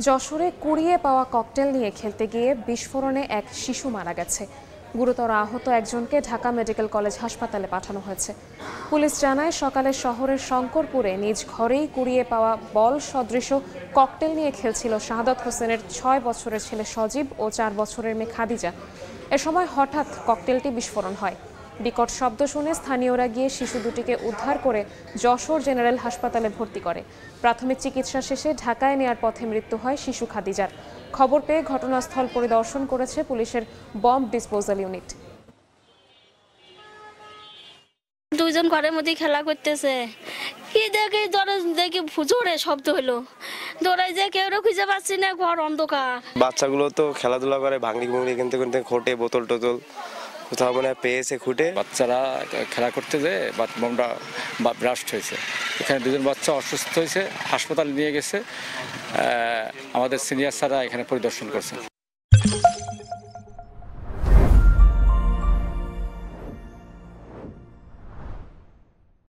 যশোরে কুড়িয়ে পাওয়া ককটেল নিয়ে খেলতে গিয়ে বিস্ফোরণে এক শিশু মারা গেছে। গুরুতর আহত একজনকে ঢাকা মেডিকেল কলেজ হাসপাতালে পাঠানো হয়েছে। পুলিশ জানায়, সকালে শহরের শঙ্করপুরে নিজ ঘরেই কুড়িয়ে পাওয়া বল সদৃশ ককটেল নিয়ে খেলছিল শাহাদাত হোসেনের ৬ বছরের ছেলে সজীব ও ৪ বছরের মেয়ে খাদিজা। এ সময় হঠাৎ ককটেলটি বিস্ফোরণ হয়। বিকট শব্দ শুনে স্থানীয়রা গিয়ে শিশু দুটিকে উদ্ধার করে যশোর জেনারেল হাসপাতালে ভর্তি করে। প্রাথমিক চিকিৎসা শেষে ঢাকায় নেয়ার পথে মৃত্যু হয় শিশু খাদিজার। খবর পেয়ে ঘটনাস্থল পরিদর্শন করেছে পুলিশের বম্ব ডিসপোজাল ইউনিট। দুইজন ঘরের মধ্যে খেলা করতেছে, কি দেখি দেখি জোরে শব্দ হলো, দৌড়াই যে কেউ খুঁজে পাচ্ছি না, ঘর অন্ধকার। বাচ্চাগুলো তো খেলাধুলা করে, ভাঙড়ি ভুঙড়ি কিনতে কিনতে খোটে বোতল টোতল কোথাও মানে পেয়েছে খুঁটে। বাচ্চারা খেলা করতে যেয়ে বোমটা ব্লাস্ট হয়েছে। এখানে দুজন বাচ্চা অসুস্থ হয়েছে, হাসপাতালে নিয়ে গেছে। আমাদের সিনিয়র স্যাররা এখানে পরিদর্শন করছে।